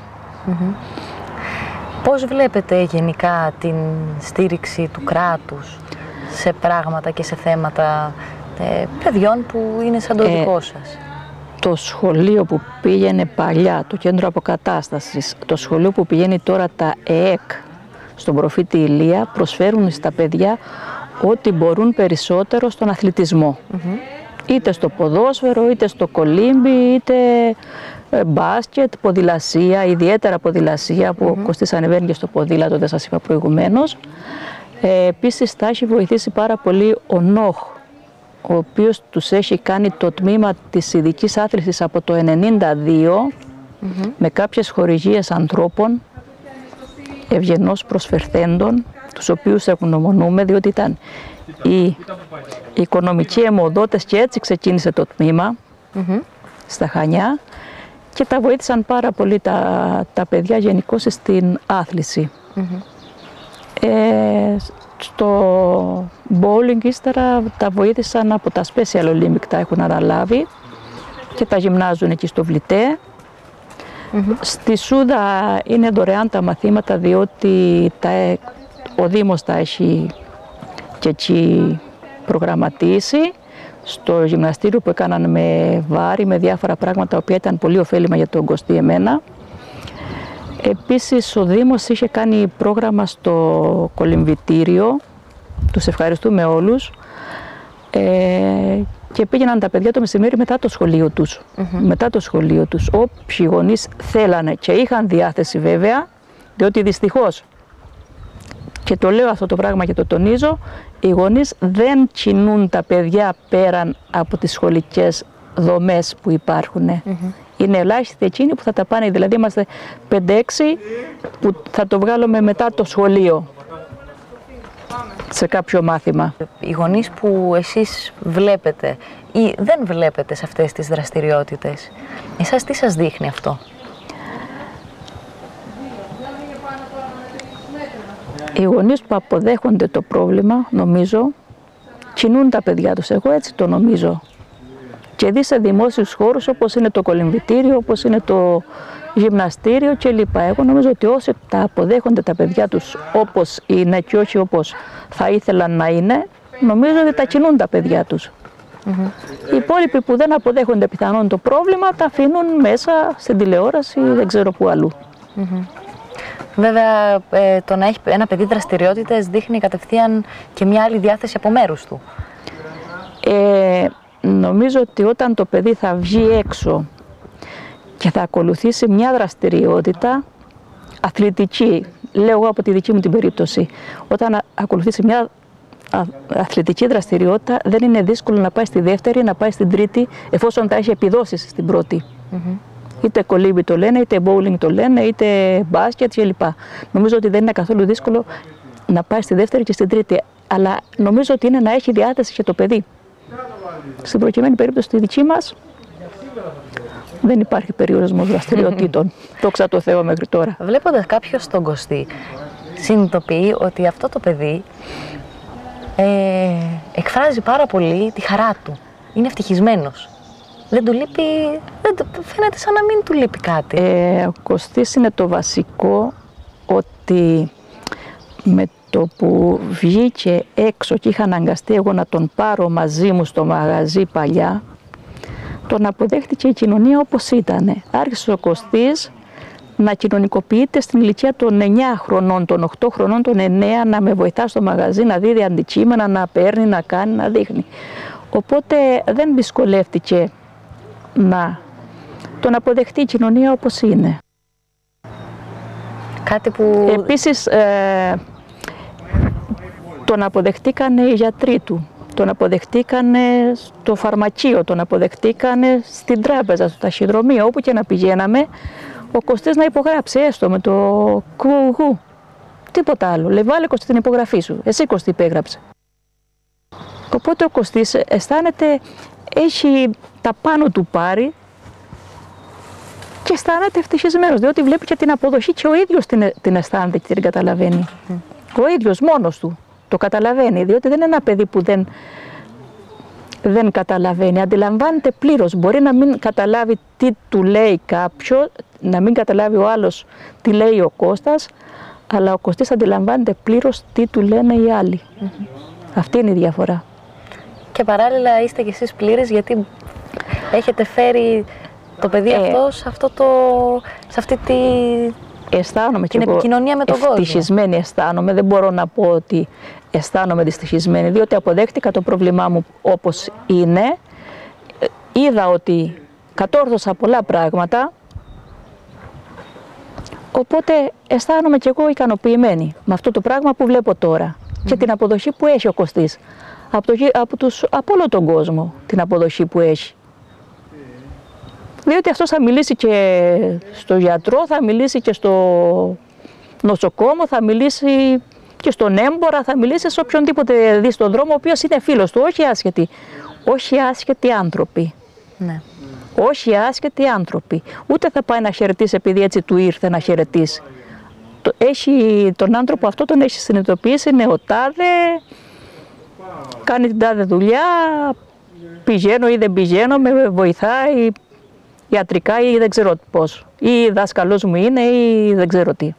Πώς βλέπετε γενικά την στήριξη του κράτους σε πράγματα και σε θέματα παιδιών που είναι σαν το δικό σας? Το σχολείο που πήγαινε παλιά, το κέντρο αποκατάστασης, το σχολείο που πηγαίνει τώρα τα ΕΕΚ στον Προφήτη Ηλία, προσφέρουν στα παιδιά ό,τι μπορούν περισσότερο στον αθλητισμό. Είτε στο ποδόσφαιρο, είτε στο κολύμπι, είτε μπάσκετ, ποδηλασία, ιδιαίτερα ποδηλασία που ο Κωστής ανεβαίνει και στο ποδήλατο, δεν σας είπα προηγουμένως. Επίσης τα έχει βοηθήσει πάρα πολύ ο ΝΟΧ, ο οποίος τους έχει κάνει το τμήμα της ειδικής άθλησης από το 1992 με κάποιες χορηγίες ανθρώπων ευγενώς προσφερθέντων, τους οποίους ευγνωμονούμε, διότι ήταν οι οικονομικοί αιμοδότες και έτσι ξεκίνησε το τμήμα στα Χανιά και τα βοήθησαν πάρα πολύ τα παιδιά γενικώς στην άθληση. Στο bowling ύστερα τα βοήθησαν από τα Special Olympic, τα έχουν αναλάβει και τα γυμνάζουν εκεί στο Βλητέ. Στη Σούδα είναι δωρεάν τα μαθήματα, διότι ο Δήμος τα έχει και εκεί προγραμματίσει. Στο γυμναστήριο που έκαναν με βάρη, με διάφορα πράγματα, τα οποία ήταν πολύ ωφέλιμα για τον Κωστή εμένα. Επίσης ο Δήμος είχε κάνει πρόγραμμα στο κολυμβητήριο, τους ευχαριστούμε όλους, και πήγαιναν τα παιδιά το μεσημέρι μετά το σχολείο τους. Μετά το σχολείο τους, όποιοι γονείς θέλανε και είχαν διάθεση βέβαια, διότι δυστυχώς, και το λέω αυτό το πράγμα και το τονίζω, οι γονείς δεν κινούν τα παιδιά πέραν από τις σχολικές δομές που υπάρχουν. Είναι ελάχιστοι εκείνοι που θα τα πάνε, δηλαδή είμαστε 5-6 που θα το βγάλουμε μετά το σχολείο σε κάποιο μάθημα. Οι γονείς που εσείς βλέπετε ή δεν βλέπετε σε αυτές τις δραστηριότητες, εσάς τι σας δείχνει αυτό? Οι γονείς που αποδέχονται το πρόβλημα, νομίζω, κινούν τα παιδιά τους. Εγώ έτσι το νομίζω. Και δει σε δημόσιους χώρους όπως είναι το κολυμβητήριο, όπως είναι το γυμναστήριο κλπ. Εγώ νομίζω ότι όσοι τα αποδέχονται τα παιδιά τους όπως είναι και όχι όπως θα ήθελαν να είναι, νομίζω ότι τα κινούν τα παιδιά τους. Οι υπόλοιποι που δεν αποδέχονται πιθανόν το πρόβλημα, τα αφήνουν μέσα στην τηλεόραση, δεν ξέρω πού αλλού. Βέβαια, το να έχει ένα παιδί δραστηριότητες δείχνει κατευθείαν και μια άλλη διάθεση από μέρους του. Νομίζω ότι όταν το παιδί θα βγει έξω και θα ακολουθήσει μια δραστηριότητα αθλητική, λέω εγώ από τη δική μου την περίπτωση, όταν ακολουθήσει μια αθλητική δραστηριότητα δεν είναι δύσκολο να πάει στη δεύτερη, να πάει στην τρίτη, εφόσον τα έχει επιδόσεις στην πρώτη. Είτε κολύμπι το λένε, είτε bowling το λένε, είτε μπάσκετ κλπ. Νομίζω ότι δεν είναι καθόλου δύσκολο να πάει στη δεύτερη και στην τρίτη, αλλά νομίζω ότι είναι να έχει διάθεση και το παιδί. Στην προκειμένη περίπτωση τη δική μας δεν υπάρχει περιορισμός δραστηριοτήτων. Δόξα τω Θεώ μέχρι τώρα. Βλέποντας κάποιος τον Κωστή, συνειδητοποιεί ότι αυτό το παιδί εκφράζει πάρα πολύ τη χαρά του. Είναι ευτυχισμένος. δεν του λείπει, φαίνεται σαν να μην του λείπει κάτι. Ο Κωστής είναι το βασικό, ότι με το που βγήκε έξω και είχα αναγκαστεί εγώ να τον πάρω μαζί μου στο μαγαζί παλιά, τον αποδέχτηκε η κοινωνία όπως ήταν. Άρχισε ο Κωστής να κοινωνικοποιείται στην ηλικία των 9 χρονών, των 8 χρονών, των 9, να με βοηθά στο μαγαζί, να δίδει αντικείμενα, να παίρνει, να κάνει, να δείχνει. Οπότε δεν δυσκολεύτηκε να τον αποδεχτεί η κοινωνία όπως είναι. Κάτι που... Επίσης, τον αποδεχτήκανε οι γιατροί του, τον αποδεχτήκανε στο φαρμακείο, τον αποδεχτήκανε στην τράπεζα, στο ταχυδρομείο, όπου και να πηγαίναμε, ο Κωστής να υπογράψει έστω με το κουγου. Τίποτα άλλο. Λέει, βάλε Κωστή την υπογραφή σου. Εσύ Κωστή υπέγραψε. Οπότε ο Κωστής αισθάνεται, έχει τα πάνω του πάρει και αισθάνεται ευτυχισμένος, διότι βλέπει και την αποδοχή και ο ίδιος την αισθάνεται και την καταλαβαίνει. Ο ίδιος μόνος του το καταλαβαίνει, διότι δεν είναι ένα παιδί που δεν καταλαβαίνει, αντιλαμβάνεται πλήρως. Μπορεί να μην καταλάβει τι του λέει κάποιος, να μην καταλάβει ο άλλος τι λέει ο Κώστας, αλλά ο Κωστής αντιλαμβάνεται πλήρως τι του λένε οι άλλοι. Αυτή είναι η διαφορά. Και παράλληλα είστε κι εσείς πλήρες, γιατί έχετε φέρει το παιδί αυτό σε αυτή την επικοινωνία με τον κόσμο. Ευτυχισμένη αισθάνομαι, δεν μπορώ να πω ότι αισθάνομαι δυστυχισμένη, διότι αποδέχτηκα το πρόβλημά μου όπως είναι. Είδα ότι κατόρθωσα πολλά πράγματα, οπότε αισθάνομαι κι εγώ ικανοποιημένη με αυτό το πράγμα που βλέπω τώρα και την αποδοχή που έχει ο Κωστής από όλο τον κόσμο, την αποδοχή που έχει. Διότι αυτός θα μιλήσει και στο γιατρό, θα μιλήσει και στο νοσοκόμο, θα μιλήσει και στον έμπορα, θα μιλήσει σε οποιονδήποτε δει στον δρόμο, ο οποίος είναι φίλος του, όχι άσχετοι άνθρωποι. Ναι. Όχι άσχετοι άνθρωποι. Ούτε θα πάει να χαιρετήσει επειδή έτσι του ήρθε να χαιρετήσει. Τον άνθρωπο αυτό τον έχει συνειδητοποιήσει, είναι ο τάδε, κάνει την τάδε δουλειά, πηγαίνω ή δεν πηγαίνω, με βοηθάει ιατρικά ή δεν ξέρω πώς. Ή δάσκαλός μου είναι ή δεν ξέρω τι.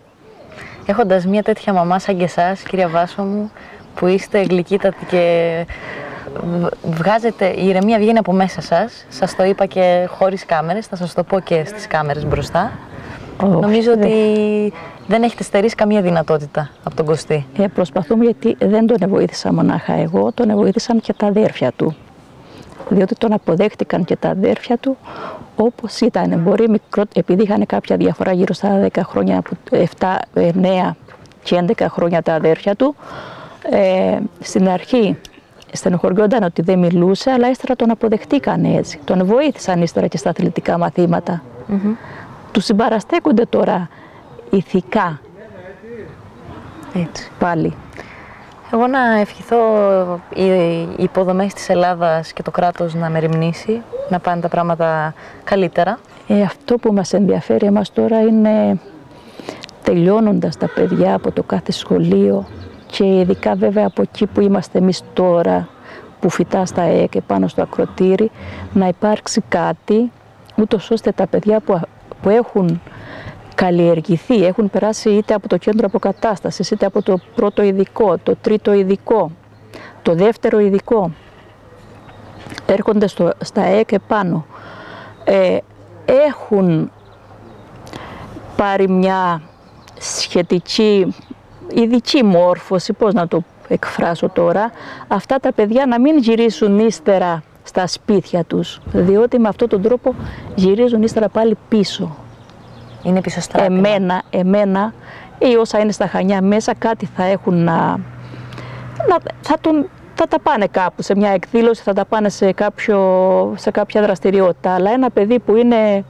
Έχοντας μια τέτοια μαμά σαν και εσάς, κυρία Βάσο μου, που είστε γλυκύτατοι και βγάζετε, η ηρεμία βγαίνει από μέσα σας, σας το είπα και χωρίς κάμερες, θα σας το πω και στις κάμερες μπροστά. Νομίζω ότι δεν έχετε στερήσει καμία δυνατότητα από τον Κωστή. Προσπαθούμε, γιατί δεν τον βοήθησα μονάχα εγώ, τον βοήθησαν και τα αδέρφια του. Διότι τον αποδέχτηκαν και τα αδέρφια του όπως ήταν. Μπορεί μικρό, επειδή είχαν κάποια διαφορά γύρω στα 10 χρόνια, 7, 9 και 11 χρόνια τα αδέρφια του, στην αρχή στενοχωριόταν ότι δεν μιλούσε, αλλά ύστερα τον αποδεχτήκαν έτσι. Τον βοήθησαν ύστερα και στα αθλητικά μαθήματα. Του συμπαραστέκονται τώρα ηθικά. Έτσι. Πάλι. Εγώ να ευχηθώ οι υποδομές της Ελλάδας και το κράτος να μεριμνήσει, να πάνε τα πράγματα καλύτερα. Αυτό που μας ενδιαφέρει εμάς τώρα είναι, τελειώνοντας τα παιδιά από το κάθε σχολείο και ειδικά βέβαια από εκεί που είμαστε εμείς τώρα, που φυτά στα ΕΚ πάνω στο ακροτήρι, να υπάρξει κάτι, ούτως ώστε τα παιδιά που έχουν καλλιεργηθεί, έχουν περάσει είτε από το κέντρο αποκατάστασης, είτε από το πρώτο ειδικό, το τρίτο ειδικό, το δεύτερο ειδικό, έρχονται στα ΕΚ επάνω, έχουν πάρει μια σχετική ειδική μόρφωση, πώς να το εκφράσω τώρα, αυτά τα παιδιά να μην γυρίσουν ύστερα στα σπίτια τους, διότι με αυτόν τον τρόπο γυρίζουν ύστερα πάλι πίσω. Είναι πίσω στράτημα. Εμένα ή όσα είναι στα Χανιά μέσα, κάτι θα έχουν θα τα πάνε κάπου, σε μια εκδήλωση, θα τα πάνε σε κάποια δραστηριότητα. Αλλά ένα παιδί που είναι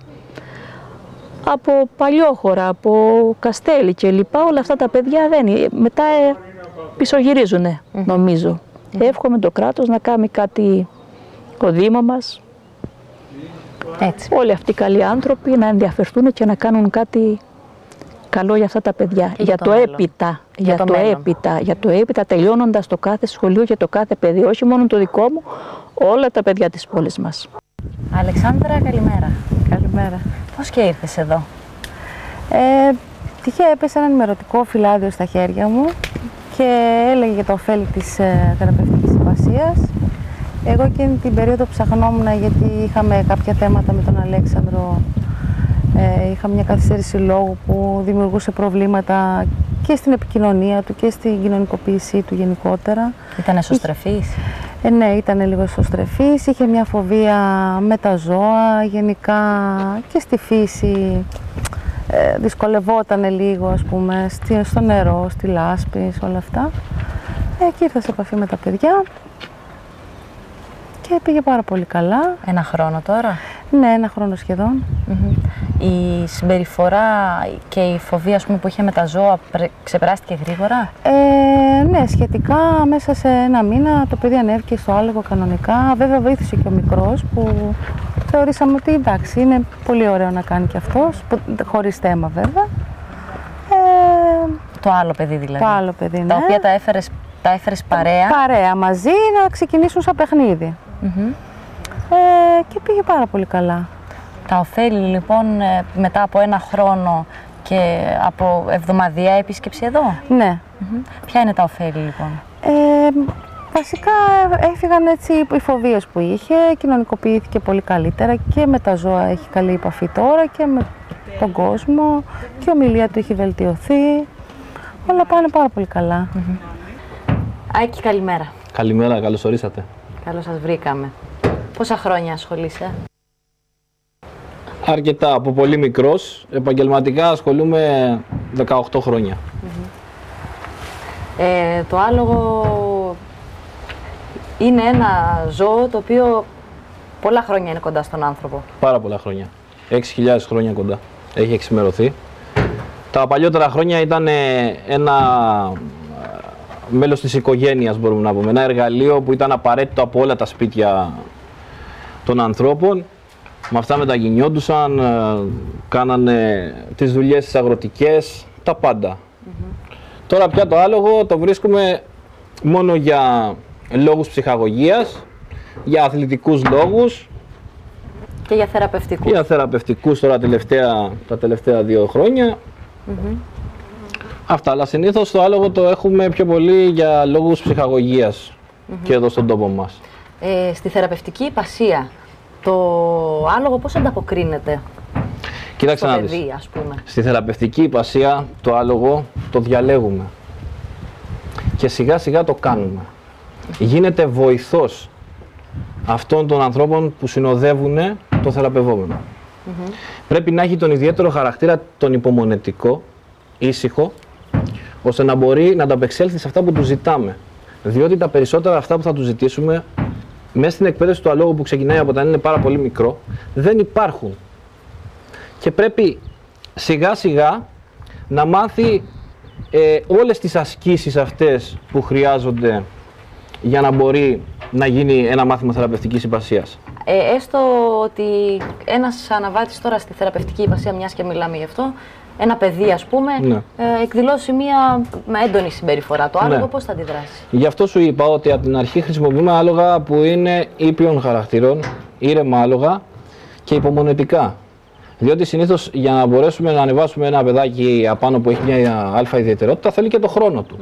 από Παλιόχωρα, από Καστέλη κλπ, όλα αυτά τα παιδιά μετά πισωγυρίζουνε, νομίζω. Εύχομαι το κράτος να κάνει κάτι, ο Δήμο μας, έτσι. Όλοι αυτοί οι καλοί άνθρωποι να ενδιαφερθούν και να κάνουν κάτι καλό για αυτά τα παιδιά. Για το έπειτα, τελειώνοντας το κάθε σχολείο και το κάθε παιδί, όχι μόνο το δικό μου, όλα τα παιδιά της πόλης μας. Αλεξάνδρα, καλημέρα. Καλημέρα. Πώς και ήρθες εδώ? Τυχαία έπεσε ένα ενημερωτικό φυλάδιο στα χέρια μου και έλεγε για το ωφέλη της θεραπευτικής υπασίας. Εγώ εκείνη την περίοδο ψαχνόμουν, γιατί είχαμε κάποια θέματα με τον Αλέξανδρο. Είχα μια καθυστέρηση λόγου που δημιουργούσε προβλήματα και στην επικοινωνία του και στην κοινωνικοποίησή του γενικότερα. Ήταν εσωστρεφής? Ναι, ήταν λίγο εσωστρεφής. Είχε μια φοβία με τα ζώα, γενικά και στη φύση. Δυσκολευόταν λίγο, ας πούμε, στο νερό, στη λάσπη, σε όλα αυτά. Και ήρθα σε επαφή με τα παιδιά και πήγε πάρα πολύ καλά. Ένα χρόνο τώρα? Ναι, ένα χρόνο σχεδόν. Η συμπεριφορά και η φοβία, ας πούμε, που είχε με τα ζώα ξεπεράστηκε γρήγορα? Ναι, σχετικά μέσα σε ένα μήνα το παιδί ανέβηκε στο άλογο κανονικά. Βέβαια βοήθησε και ο μικρός, που θεωρήσαμε ότι εντάξει, είναι πολύ ωραίο να κάνει και αυτός, χωρίς θέμα βέβαια. Το άλλο παιδί δηλαδή? Το άλλο παιδί, ναι. Τα οποία τα έφερες παρέα? Παρέα μαζί, να ξεκινήσουν σαν παιχνίδι. Και πήγε πάρα πολύ καλά. Τα ωφέλη λοιπόν μετά από ένα χρόνο και από εβδομαδιαία επίσκεψη εδώ? Ναι. Ποια είναι τα ωφέλη λοιπόν? Βασικά έφυγαν έτσι οι φοβίες που είχε, κοινωνικοποιήθηκε πολύ καλύτερα και με τα ζώα έχει καλή επαφή τώρα και με τον κόσμο και η ομιλία του έχει βελτιωθεί. Όλα πάνε πάρα πολύ καλά. Άκη, καλημέρα. Καλημέρα, καλώς ορίσατε. Καλώς σας βρήκαμε. Πόσα χρόνια ασχολείσαι? Αρκετά, από πολύ μικρός. Επαγγελματικά ασχολούμαι 18 χρόνια. Το άλογο είναι ένα ζώο το οποίο πολλά χρόνια είναι κοντά στον άνθρωπο. Πάρα πολλά χρόνια. 6.000 χρόνια κοντά. Έχει εξημερωθεί. Τα παλιότερα χρόνια ήταν ένα μέλος της οικογένειας, μπορούμε να πούμε. Ένα εργαλείο που ήταν απαραίτητο από όλα τα σπίτια των ανθρώπων. Με αυτά μετακινιόντουσαν, κάνανε τις δουλειές τις αγροτικές, τα πάντα. Τώρα πια το άλογο το βρίσκουμε μόνο για λόγους ψυχαγωγίας, για αθλητικούς λόγους. Και για θεραπευτικούς. Για θεραπευτικούς τώρα τα τελευταία 2 χρόνια. Αυτά, αλλά συνήθως το άλογο το έχουμε πιο πολύ για λόγους ψυχαγωγίας και εδώ στον τόπο μας. Στη θεραπευτική υπασία, το άλογο πώς ανταποκρίνεται? Κοίταξε στο να δεις. παιδί, ας πούμε. Στη θεραπευτική υπασία το άλογο το διαλέγουμε και σιγά σιγά το κάνουμε. Γίνεται βοηθός αυτών των ανθρώπων που συνοδεύουν το θεραπευόμενο. Πρέπει να έχει τον ιδιαίτερο χαρακτήρα, τον υπομονετικό, ήσυχο, ώστε να μπορεί να ανταπεξέλθει σε αυτά που του ζητάμε. Διότι τα περισσότερα αυτά που θα του ζητήσουμε μέσα στην εκπαίδευση του αλόγου, που ξεκινάει από όταν είναι πάρα πολύ μικρό, δεν υπάρχουν. Και πρέπει σιγά σιγά να μάθει όλες τις ασκήσεις αυτές που χρειάζονται για να μπορεί να γίνει ένα μάθημα θεραπευτικής υπασίας. Έστω ότι ένας αναβάτης τώρα στη θεραπευτική υπασία, μιας και μιλάμε γι' αυτό, ένα παιδί, ας πούμε, εκδηλώσει μία έντονη συμπεριφορά. Το άλογο πώς θα αντιδράσει? Γι' αυτό σου είπα ότι από την αρχή χρησιμοποιούμε άλογα που είναι ήπιων χαρακτήρων, ήρεμα άλογα και υπομονετικά. Διότι συνήθως για να μπορέσουμε να ανεβάσουμε ένα παιδάκι απάνω που έχει μια αλφα ιδιαιτερότητα, θέλει και το χρόνο του.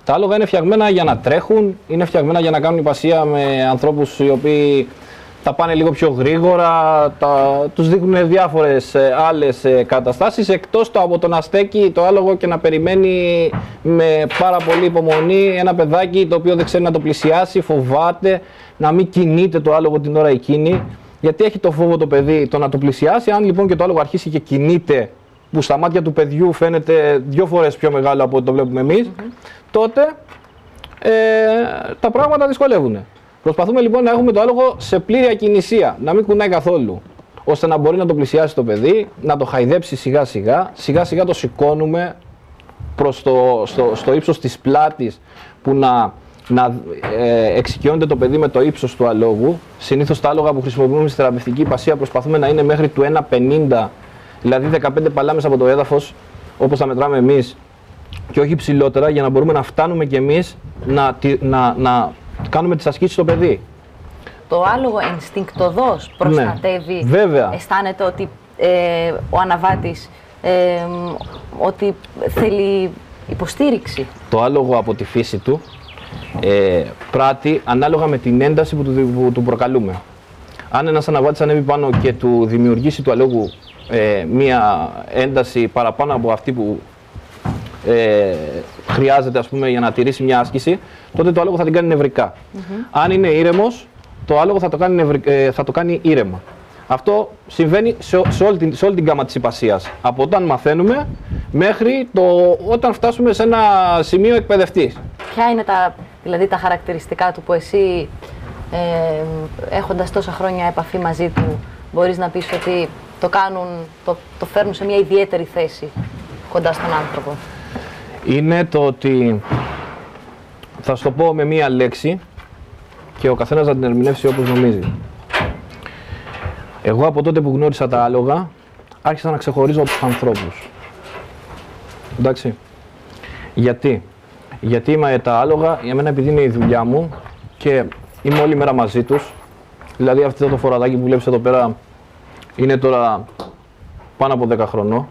Τα άλογα είναι φτιαγμένα για να τρέχουν, είναι φτιαγμένα για να κάνουν υπασία με ανθρώπους οι οποίοι τα πάνε λίγο πιο γρήγορα, τους δείχνουν διάφορες άλλες καταστάσεις, εκτός από το να στέκει το άλογο και να περιμένει με πάρα πολύ υπομονή ένα παιδάκι το οποίο δεν ξέρει να το πλησιάσει, φοβάται να μην κινείται το άλογο την ώρα εκείνη. Γιατί έχει το φόβο το παιδί το να το πλησιάσει. Αν λοιπόν και το άλογο αρχίσει και κινείται, που στα μάτια του παιδιού φαίνεται 2 φορές πιο μεγάλο από ό,τι το βλέπουμε εμείς, τότε τα πράγματα δυσκολεύουν. Προσπαθούμε λοιπόν να έχουμε το άλογο σε πλήρη ακινησία, να μην κουνάει καθόλου, ώστε να μπορεί να το πλησιάσει το παιδί, να το χαϊδέψει σιγά σιγά. Σιγά σιγά το σηκώνουμε προς στο ύψος της πλάτης, που να εξοικειώνεται το παιδί με το ύψος του αλόγου. Συνήθως τα άλογα που χρησιμοποιούμε στη θεραπευτική υπασία προσπαθούμε να είναι μέχρι του 1,50, δηλαδή 15 παλάμες από το έδαφος, όπως τα μετράμε εμείς, και όχι ψηλότερα, για να μπορούμε να φτάνουμε κι εμείς να κάνουμε τις ασκήσεις στο παιδί. το άλογο ενστικτωδώς προστατεύει, ναι, βέβαια. Αισθάνεται ότι ο αναβάτης ότι θέλει υποστήριξη. Το άλογο από τη φύση του πράττει ανάλογα με την ένταση που του προκαλούμε. Αν ένας αναβάτης ανέβει πάνω και του δημιουργήσει του αλόγου μία ένταση παραπάνω από αυτή που χρειάζεται, ας πούμε, για να τηρήσει μια άσκηση, τότε το άλογο θα την κάνει νευρικά. Αν είναι ήρεμος, το άλογο θα το κάνει ήρεμα. Αυτό συμβαίνει σε όλη την γάμα της υπασίας. Από όταν μαθαίνουμε μέχρι όταν φτάσουμε σε ένα σημείο εκπαιδευτής. Ποια είναι δηλαδή τα χαρακτηριστικά του που εσύ, έχοντας τόσα χρόνια επαφή μαζί του, μπορείς να πεις ότι το φέρνουν σε μια ιδιαίτερη θέση κοντά στον άνθρωπο? Είναι το ότι, θα σου το πω με μία λέξη και ο καθένας να την ερμηνεύσει όπως νομίζει. Εγώ από τότε που γνώρισα τα άλογα, άρχισα να ξεχωρίζω από τους ανθρώπους. Εντάξει. Γιατί τα άλογα, για μένα επειδή είναι η δουλειά μου και είμαι όλη μέρα μαζί τους, δηλαδή αυτό το φοραδάκι που βλέπεις εδώ πέρα είναι τώρα πάνω από 10 χρονών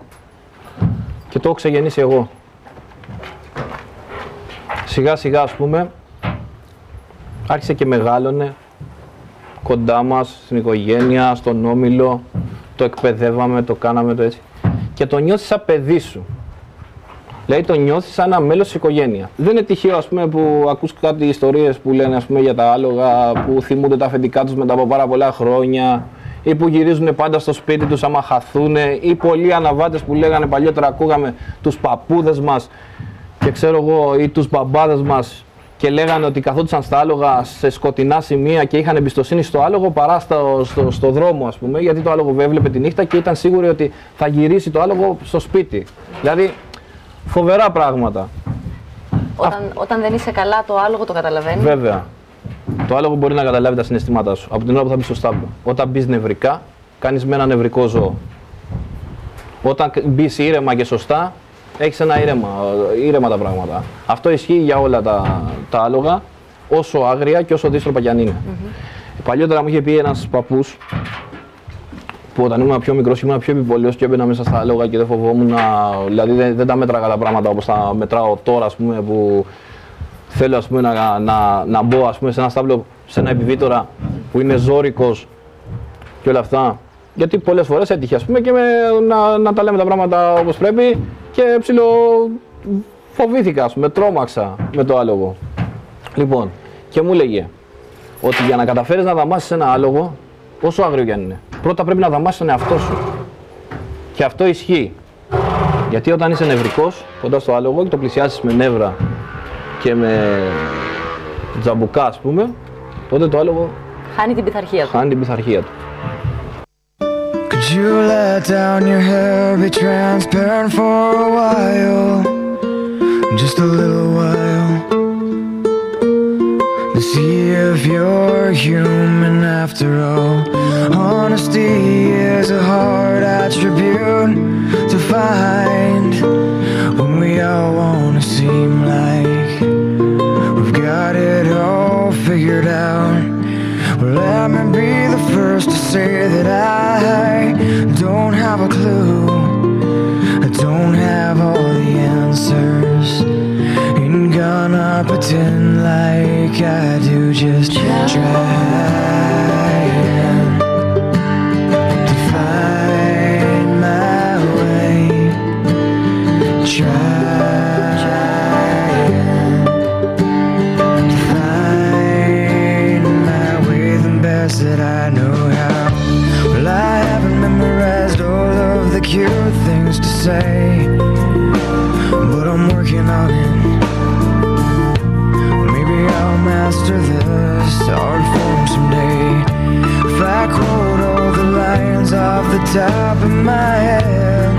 και το έχω ξεγεννήσει εγώ. Σιγά σιγά, ας πούμε, άρχισε και μεγάλωνε κοντά μας, στην οικογένεια, στον όμιλο, το εκπαιδεύαμε, το κάναμε το έτσι και το νιώθεις σαν παιδί σου. Δηλαδή το νιώθεις σαν ένα μέλος της οικογένειας. Δεν είναι τυχαίο, ας πούμε, που ακούς κάτι ιστορίες που λένε, ας πούμε, για τα άλογα που θυμούνται τα αφεντικά τους μετά από πάρα πολλά χρόνια ή που γυρίζουν πάντα στο σπίτι τους άμα χαθούνε ή πολλοί αναβάτες που λέγανε παλιότερα, ακούγαμε τους παππούδες μας και ξέρω εγώ ή τους μπαμπάδες μας και λέγανε ότι καθόντουσαν στα άλογα σε σκοτεινά σημεία και είχαν εμπιστοσύνη στο άλογο παρά στο δρόμο, ας πούμε, γιατί το άλογο έβλεπε τη νύχτα και ήταν σίγουροι ότι θα γυρίσει το άλογο στο σπίτι. Δηλαδή, φοβερά πράγματα. Όταν δεν είσαι καλά, το άλογο το καταλαβαίνει. Βέβαια. Το άλογο μπορεί να καταλάβει τα συναισθήματά σου από την ώρα που θα μπει στο στάβλο. Όταν μπει νευρικά, κάνεις με ένα νευρικό ζώο. Όταν μπει ήρεμα και σωστά, έχεις ένα ήρεμα τα πράγματα. Αυτό ισχύει για όλα τα άλογα, όσο άγρια και όσο δύστροπα κι αν είναι. Παλιότερα μου είχε πει ένας παππούς, που όταν ήμουν πιο μικρός ήμουν πιο επιβολιός και έμπαινα μέσα στα άλογα και δεν φοβόμουν, δηλαδή δεν τα μέτραγα τα πράγματα όπως τα μετράω τώρα, ας πούμε, που θέλω, ας πούμε, να μπω, ας πούμε, σε ένα στάβλο, σε ένα επιβίτορα που είναι ζώρικος και όλα αυτά. Γιατί πολλές φορές έτυχε, ας πούμε, και να τα λέμε τα πράγματα όπως πρέπει και φοβήθηκα, ας πούμε, τρόμαξα με το άλογο. Λοιπόν, και μου έλεγε ότι για να καταφέρεις να δαμάσεις ένα άλογο, όσο άγριο κι αν είναι, πρώτα πρέπει να δαμάσεις τον εαυτό σου. Και αυτό ισχύει. Γιατί όταν είσαι νευρικός κοντά στο άλογο και το πλησιάσεις με νεύρα και με τζαμπουκά, ας πούμε, τότε το άλογο χάνει την πειθαρχία του. Could you let down your hair, be transparent for a while, just a little while, to see if you're human after all. Honesty is a hard attribute to find when we all want to seem like we've got it all figured out. Well, let me be the first to say that I don't have a clue. I don't have all the answers. Ain't gonna pretend like I do, just trying to find my way. Trying to find my way the best that I know how. Well, I haven't memorized all of the cute things to say, but I'm working on it. Maybe I'll master this art form someday. If I quote all the lines off the top of my head,